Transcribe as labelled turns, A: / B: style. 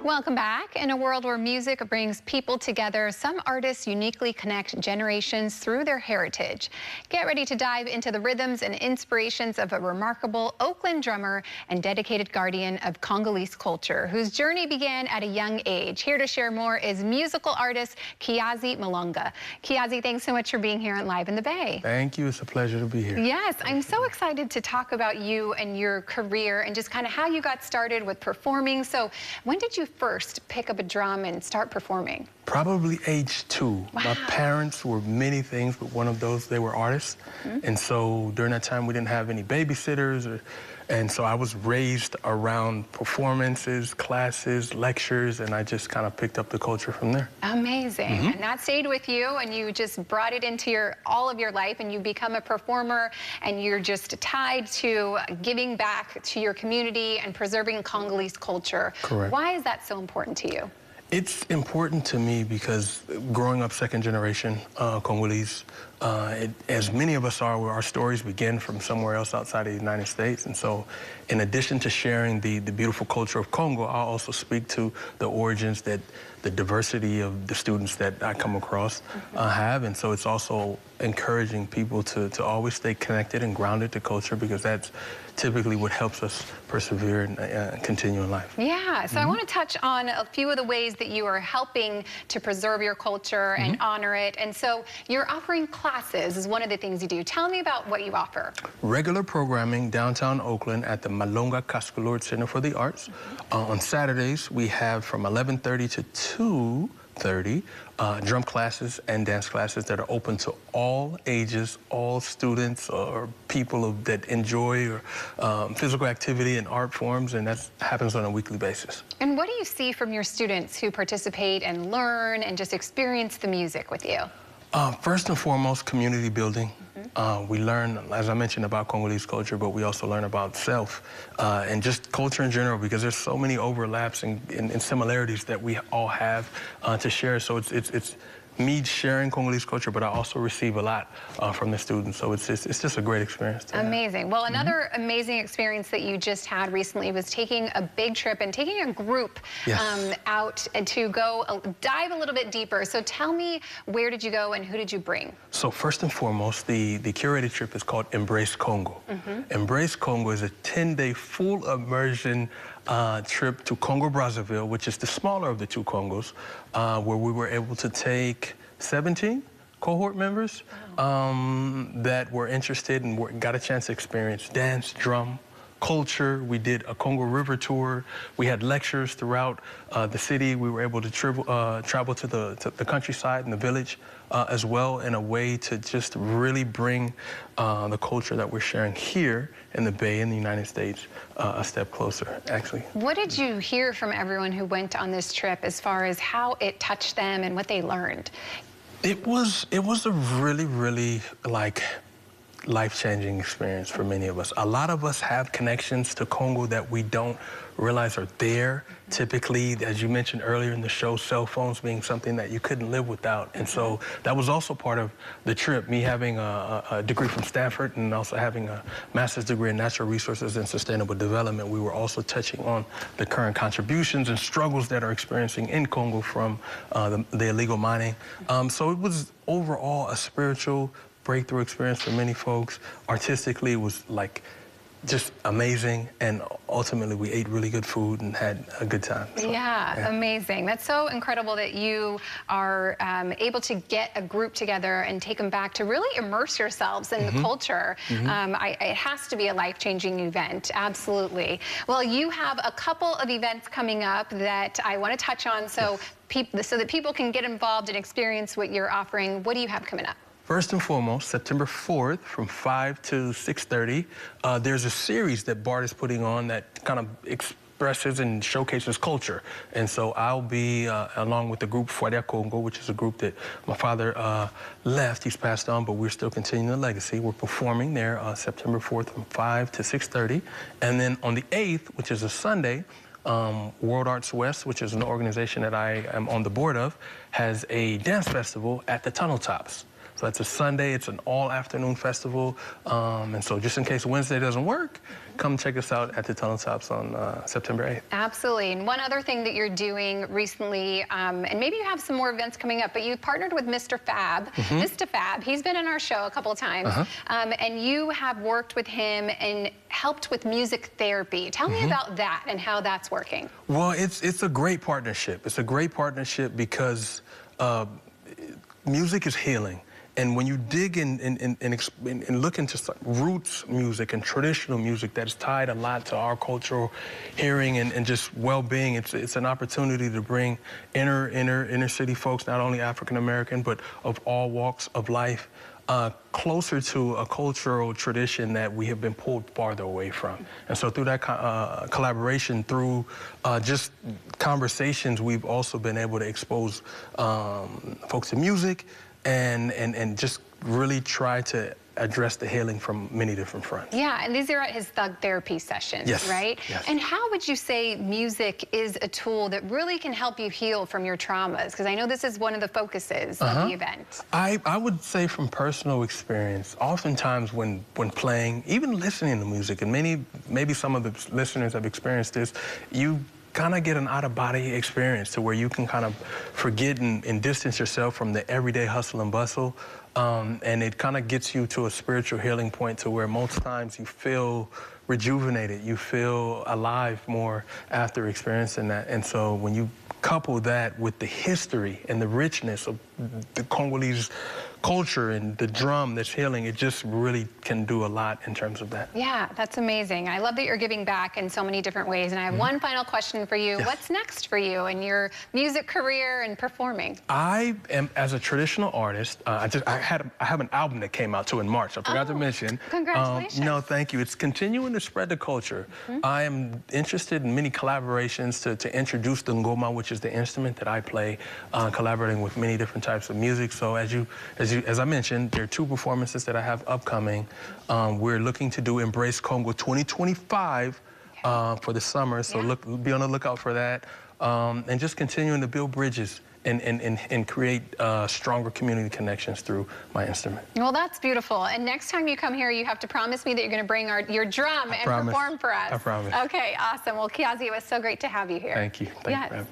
A: Welcome back. In a world where music brings people together, some artists uniquely connect generations through their heritage. Get ready to dive into the rhythms and inspirations of a remarkable Oakland drummer and dedicated guardian of Congolese culture, whose journey began at a young age. Here to share more is musical artist Kiazi Malonga. Kiazi, thanks so much for being here on Live in the Bay.
B: Thank you. It's a pleasure to be here.
A: Yes, I'm so excited to talk about you and your career and just kind of how you got started with performing. So when did you first pick up a drum and start performing?
B: Probably age 2.
A: Wow.
B: My parents were many things, but one of those, they were artists. And so during that time, we didn't have any babysitters. And so I was raised around performances, classes, lectures, and I just kind of picked up the culture from there.
A: Amazing. And that stayed with you, and you just brought it into all of your life, and you become a performer, and you're just tied to giving back to your community and preserving Congolese culture.
B: Correct.
A: Why is that so important to you?
B: It's important to me because growing up second generation Congolese, as many of us are, where our stories begin from somewhere else outside of the United States. And so in addition to sharing the beautiful culture of Congo, I'll also speak to the origins that the diversity of the students that I come across have. And so it's also encouraging people to always stay connected and grounded to culture, because that's typically what helps us persevere and continue in life.
A: Yeah, so I want to touch on a few of the ways that you are helping to preserve your culture and honor it. And so you're offering classes is one of the things you do. Tell me about what you offer.
B: Regular programming downtown Oakland at the Malonga Kaskulord Center for the Arts. On Saturdays, we have from 11:30 to 2:30 drum classes and dance classes that are open to all ages, all students or people that enjoy physical activity and art forms, and that happens on a weekly basis. And
A: what do you see from your students who participate and learn and just experience the music with you?
B: First and foremost, community building. We learn, as I mentioned, about Congolese culture, but we also learn about self and just culture in general, because there's so many overlaps and similarities that we all have to share. So it's me sharing Congolese culture, but I also receive a lot from the students. So it's just a great experience.
A: Amazing. Well, another amazing experience that you just had recently was taking a big trip and taking a group out to go dive a little bit deeper. So tell me, where did you go and who did you bring?
B: So first and foremost, the curated trip is called Embrace Congo. Embrace Congo is a 10-day full immersion trip to Congo-Brazzaville, which is the smaller of the two Congos, where we were able to take 17 cohort members that were interested and got a chance to experience dance, drum, culture. We did a Congo River tour. We had lectures throughout the city. We were able to travel to the countryside and the village as well, in a way to just really bring the culture that we're sharing here in the Bay in the United States a step closer, actually. What
A: did you hear from everyone who went on this trip as far as how it touched them and what they learned?
B: It was a really, really life-changing experience for many of us. A lot of us have connections to Congo that we don't realize are there. Typically, as you mentioned earlier in the show, cell phones being something that you couldn't live without. And so that was also part of the trip, me having a degree from Stanford and also having a master's degree in natural resources and sustainable development. We were also touching on the current contributions and struggles that are experiencing in Congo from the illegal mining. So it was overall a spiritual breakthrough experience for many folks. Artistically, it was just amazing, and ultimately we ate really good food and had a good time. So,
A: yeah, amazing. That's so incredible that you are able to get a group together and take them back to really immerse yourselves in the culture. It has to be a life-changing event, absolutely. Well, you have a couple of events coming up that I want to touch on so that people can get involved and experience what you're offering. What do you have coming up?
B: First and foremost, September 4th from 5 to 6:30, there's a series that BART is putting on that kind of expresses and showcases culture. And so I'll be along with the group Foiria Congo, which is a group that my father left. He's passed on, but we're still continuing the legacy. We're performing there September 4th from 5 to 6:30. And then on the 8th, which is a Sunday, World Arts West, which is an organization that I am on the board of, has a dance festival at the Tunnel Tops. So it's a Sunday. It's an all-afternoon festival. And so just in case Wednesday doesn't work, come check us out at the Tunnel Tops on September 8th.
A: Absolutely. And one other thing that you're doing recently, and maybe you have some more events coming up, but you partnered with Mr. Fab. Mr. Fab, he's been in our show a couple of times, and you have worked with him and helped with music therapy. Tell me about that and how that's working.
B: Well, it's a great partnership. It's a great partnership because music is healing. And when you dig in and look into roots music and traditional music that is tied a lot to our cultural hearing and just well-being, it's an opportunity to bring inner city folks, not only African American, but of all walks of life, closer to a cultural tradition that we have been pulled farther away from. And so through that collaboration, through just conversations, we've also been able to expose folks to music and just really try to address the healing from many different fronts.
A: Yeah, and these are at his Thug Therapy sessions, right?
B: Yes.
A: And how would you say music is a tool that really can help you heal from your traumas? Because I know this is one of the focuses of the event.
B: I would say from personal experience, oftentimes when playing, even listening to music, and maybe some of the listeners have experienced this, you kind of get an out-of-body experience to where you can kind of forget and distance yourself from the everyday hustle and bustle. And it kind of gets you to a spiritual healing point to where most times you feel rejuvenated, you feel alive more after experiencing that. And so when you couple that with the history and the richness of the Congolese culture and the drum that's healing, it just really can do a lot in terms of that.
A: Yeah, that's amazing. I love that you're giving back in so many different ways. And I have one final question for you.
B: Yes.
A: What's next for you in your music career and performing?
B: I am, as a traditional artist, I have an album that came out too in March. I forgot to mention.
A: Congratulations.
B: No, thank you. It's continuing to spread the culture. I am interested in many collaborations to introduce the ngoma, which is the instrument that I play, collaborating with many different types of music. So as I mentioned, there are 2 performances that I have upcoming. We're looking to do Embrace Congo 2025 for the summer, so be on the lookout for that. And just continuing to build bridges and create stronger community connections through my instrument.
A: Well, that's beautiful. And next time you come here, you have to promise me that you're going to bring your drum and perform for us.
B: I promise.
A: Okay, awesome. Well, Kiazi, it was so great to have you here.
B: Thank you. Thank you for having me.